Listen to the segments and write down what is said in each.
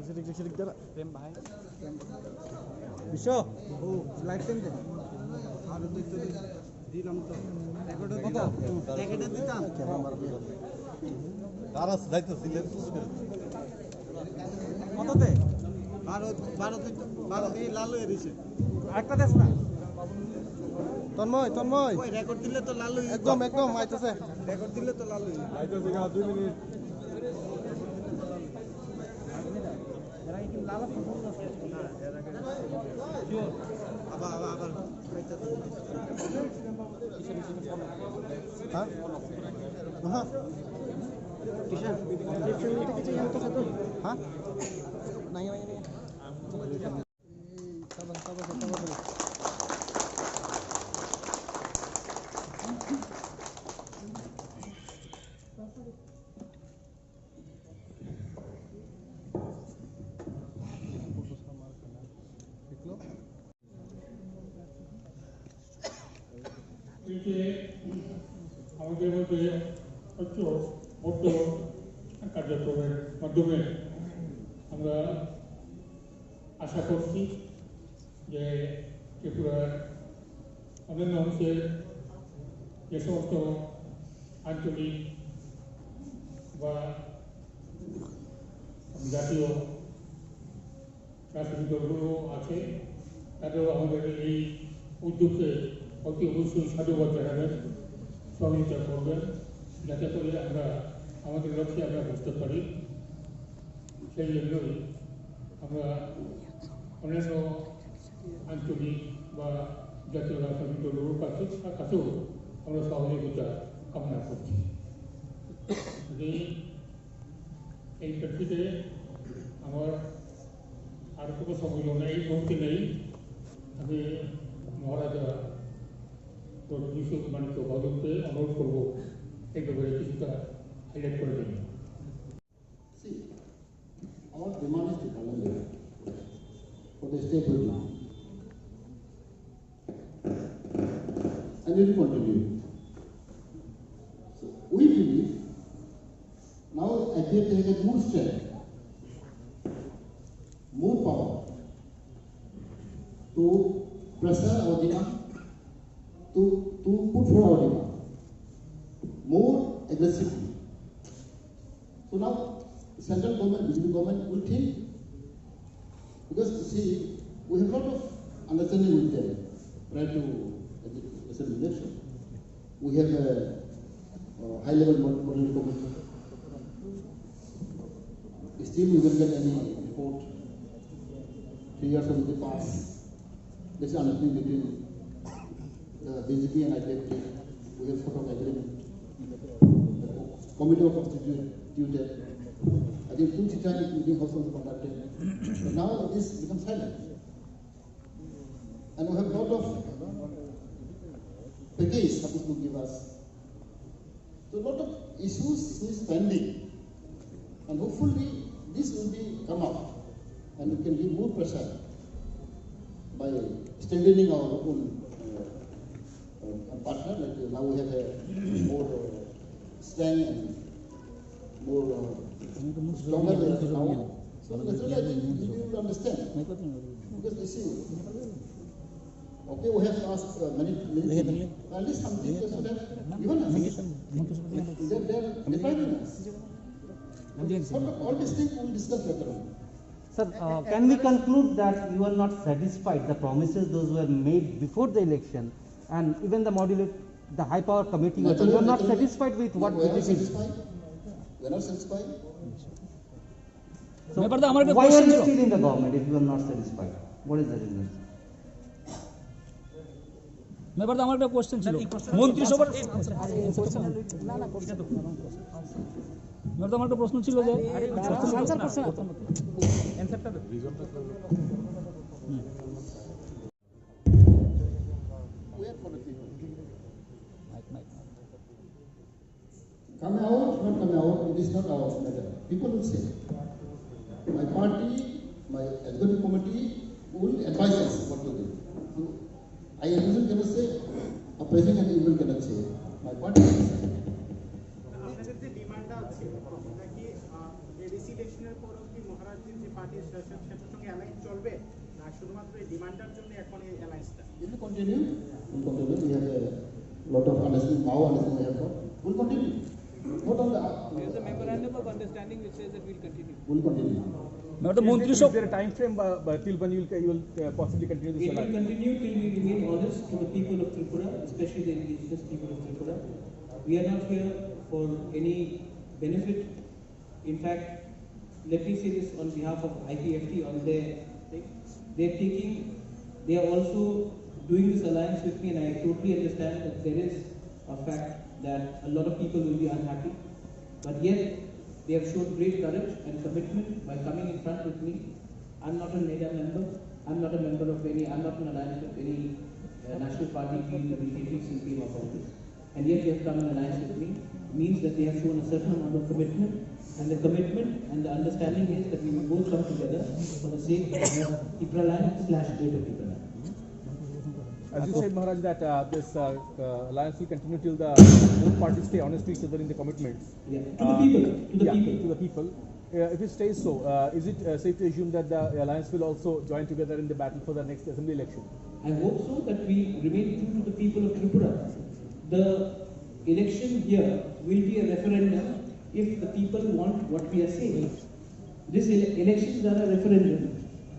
Sirik dara. Prem bhai. Bisho. Oh, live time de. আর তো দিলাম তো রেকর্ডে দিলাম রেকর্ডে দিতাম কারাস দায়িত্ব ছিলেন কততে 12 দিয়ে লাল হয়ে গেছে আরেকটা দেশ না তন্ময় ওই রেকর্ড দিলে তো লাল হয়ে একদম আইতাছে রেকর্ড দিলে তো লাল হয়ে আইতাছে 2 মিনিট এরা কি লাল ফটো আছে না এরা আবার হ্যাঁ হ্যাঁ টিশান টিশান কিছু জানতো তো হ্যাঁ নাই আমাদের মধ্যে ভোট কার্যক্রমের মাধ্যমে আমরা আশা করছি যে ত্রিপুরার অন্যান্য অংশের যে সমস্ত আঞ্চলিক বা জাতীয় রাজনৈতিক দলগুলো আছে তাদেরও আমাদের এই উদ্যোগকে অতি অবশ্যই সাধুবাদ জানাবেন সহযোগিতা করবেন যাতে করে আমরা আমাদের লক্ষ্যে আমরা বুঝতে পারি সেই জন্যই আমরা অন্যান্য আঞ্চলিক বা জাতীয় রাজনৈতিক দলগুলোর কাছেও আমরা সহযোগিতা কামনা করছি এই প্রেক্ষিতে আমার আর কোনো সম্মেলন এই মুহূর্তে নেই আমি মহারাজা মানিক্য ভদ্রকে অনুরোধ করবো এই ব্যাপারে কিছুটা হাইলাইট করে দেবেন Our demand is development for the stable now. And it will continue. So we believe now AGF has more strength, more power to pressure our demand, to put forward our demand more aggressively. So now central government, BJP government will think, because you see, we have a lot of understanding with them prior to the election. We have a high-level monitoring committee. Still, we will get any report. 3 years of the past, this understanding between the BJP and IPF. We have sort of agreement. The committee was constituted. I think 2 times meeting also was conducted. But now this becomes silent. And we have a lot of package supposed to give us. So a lot of issues is pending. And hopefully this will be come up and we can give more pressure by strengthening our own partner. Like now we have a more strength and more stronger now. So that's what I think you will understand. Because you see, okay, we have asked many things. At least something they should have given us. They're depriving us. All these things we will discuss later on. Sir, can we conclude that you are not satisfied the promises those were made before the election, and even the high power committee, you are not satisfied with what we are BJP is? We are not satisfied. So why are you still in the government if you are not satisfied? What is the reason? ব্যাপারে আমার একটা question ছিল মন্ত্রিসভার আমার একটা প্রশ্ন ছিল যে Come out, not come out, it is not our matter. People will say. My party, my executive committee will advise us what to do. So, I even cannot say, a president even cannot say. My party will say. আপনাদের যে ডিমান্ডটা আছে এটা কি ADC ইলেকশনের পর কি মহারাজের যে পার্টির সেটার সঙ্গে অ্যালায়েন্স চলবে না শুধুমাত্র এই ডিমান্ডের জন্য এখন এই অ্যালায়েন্সটা? It will continue. We'll continue. We have a lot of understanding, now understanding we have got. We'll continue. Not only There is a memorandum of understanding which says that we'll continue. we'll continue. Madam মন্ত্রিসভা Is there a time frame till when you will possibly continue this It will alliance? continue till we remain honest to the people of Tripura, especially the indigenous people of Tripura. We are not here for any benefit. In fact, let me say this on behalf of IPFT on their thing. They are also doing this alliance with me, and I totally understand that there is a fact that a lot of people will be unhappy. But yet, they have shown great courage and commitment by coming in front with me. I'm not a NEDA member. I'm not a member of any. I'm not in alliance with any national party till the BJP came of office. And yet, they have come in alliance with me. Means that they have shown a certain amount of commitment. And the commitment and the understanding is that we will both come together for the sake of Ipraland/Greater Ipraland. As you said, Maharaj, that this alliance will continue till the both parties stay honest to each other in the commitments. Yeah. To the people. To the people. If it stays so, is it safe to assume that the alliance will also join together in the battle for the next assembly election? I hope so, that we remain true to the people of Tripura. The election here will be a referendum if the people want what we are saying. This elections are a referendum,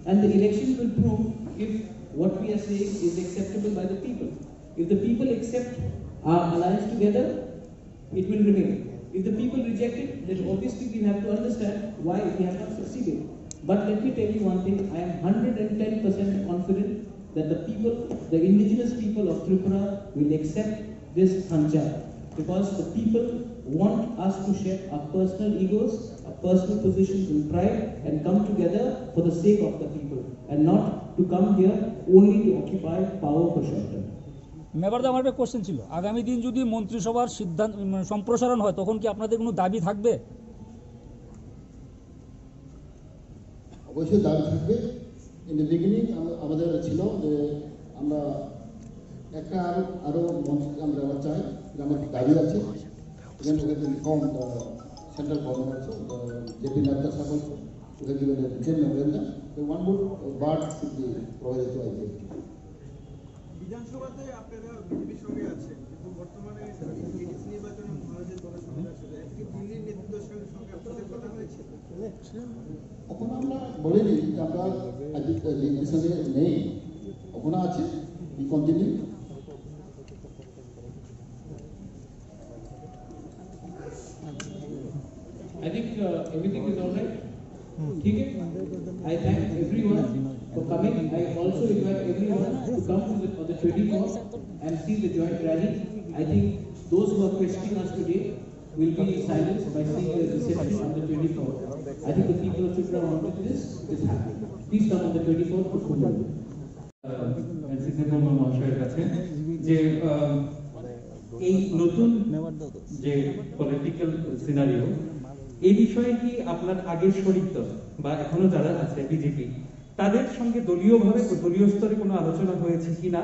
and the election will prove if what we are saying is acceptable by the people. If the people accept our alliance together, it will remain. If the people reject it, then obviously we have to understand why we have not succeeded. But let me tell you one thing, I am 110% confident that the people, the indigenous people of Tripura will accept this Panchayat. Because the people want us to shed our personal egos, our personal positions and pride and come together for the sake of the people and not to come here only to occupy power for short term. Madam আমার একটা question ছিল, আগামী দিন যদি মন্ত্রিসভার সিদ্ধান্ত সম্প্রসারণ হয় তখন কি আপনাদের কোনো দাবি থাকবে? অবশ্যই দাবি থাকবে। ইন দ্য বিগিনিং আমাদের ছিল যে আমরা একটা আরো মন্ত্রী আমরা চাই, যে আমাদের দাবি আছে। Again, we have informed the central government also, the JP Nadda Sahab also, we have given a written memorandum. The one more word should be provided to IPFT. বিধানসভাতে আপনারা বিজেপির সঙ্গে আছেন, কিন্তু বর্তমানে এডিসি নির্বাচনে মহারাজের দলের সঙ্গে আছে। এমনকি দিল্লির নেতৃত্বের সঙ্গে আপনাদের কথা হয়েছে? এখন আমরা বলিনি যে আমরা আজকে সঙ্গে নেই, ওখানে আছে, we continue. I think everything is all right. Okay? I thank everyone for coming. I also invite everyone to come to on the 24th and see the joint rally. I think those who are questioning us today will be silenced by seeing the reception on the 24th. I think the people of Tripura wanted this is happening. Please come on the 24th for full মহাশয়ের কাছে যে এই নতুন যে political scenario, এই বিষয়ে কি আপনার আগের শরিক দল বা এখনো যারা আছে বিজেপি, তাদের সঙ্গে দলীয় স্তরে কোনো আলোচনা হয়েছে কিনা?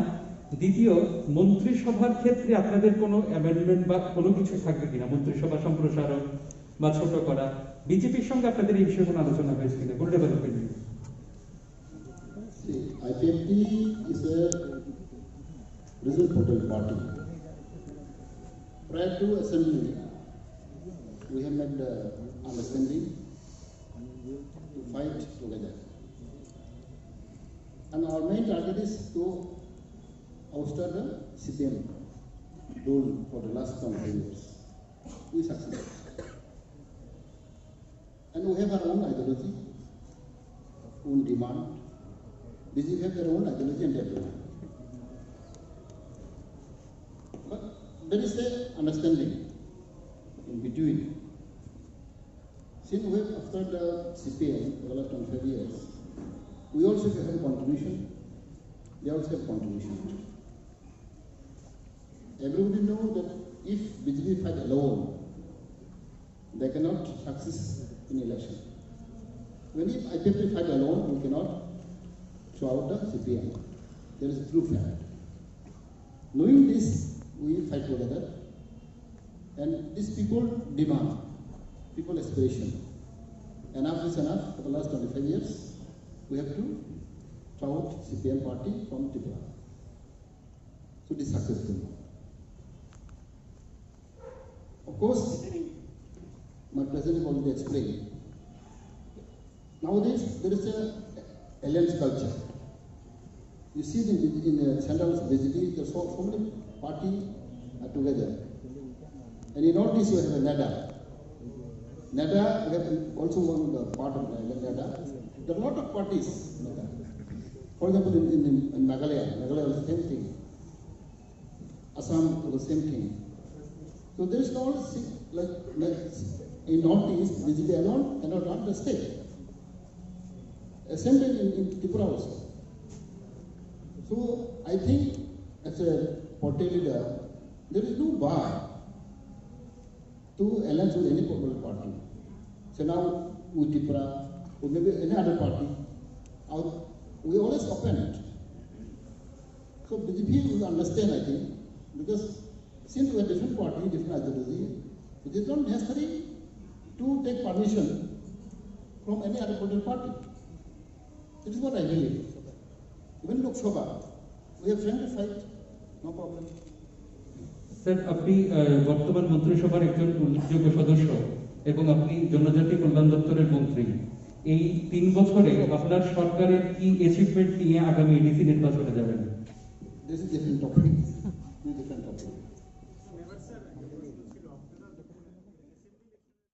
দ্বিতীয়, মন্ত্রিসভার ক্ষেত্রে আপনাদের কোনো অ্যামেন্ডমেন্ট বা কোনো কিছু থাকবে কিনা, মন্ত্রিসভা সম্প্রসারণ বা ছোট করা, বিজেপির সঙ্গে আপনাদের এই বিষয়ে কোনো আলোচনা হয়েছে কিনা? কোন development? IPFT is a result portal party. Prior to assembly, we have made understanding to fight together. And our main target is to ouster the CPM rule for the last 20 years. We succeeded. And we have our own ideology, own demand. BJP have their own ideology and their demand. But there is an understanding in between. Since we have, after the CPM for the last 25 years, we also have a contribution. They also have contribution. Everybody knows that if BJP fight alone, they cannot succeed in election. When if IPFT fight alone, we cannot throw out the CPM. There is a true fact. Knowing this, we fight together. And these people demand, people aspiration. Enough is enough for the last 25 years. we have to tout CPM party from Tripura to be successful. Of course, my president already explained. Nowadays, there is a alliance culture. You see in the central BJP, there are so many parties are together. And in Northeast, you have a NADA. NADA, we have also one of the part of NADA. There are a lot of parties. NADA. For example, in Meghalaya was the same thing. Assam was the same thing. So there is no like in Northeast, BJP alone cannot run the state. Same thing in Tripura also. So I think as a party leader, there is no bar to alliance with any political party. So now with Tripura or maybe any other party, we always open it. So BJP will understand, I think, because since we are different party, different ideology, it is not necessary to take permission from any other political party. It is what I believe. Even Lok Sabha, we have friendly fight, no problem. Sir আপনি বর্তমান মন্ত্রিসভার একজন উল্লেখযোগ্য সদস্য এবং আপনি জনজাতি কল্যাণ দপ্তরের মন্ত্রী। এই 3 বছরে আপনার সরকারের কি অ্যাচিভমেন্ট নিয়ে আগামী এডিসি নির্বাচনে যাবেন? This is different topic. Different topic.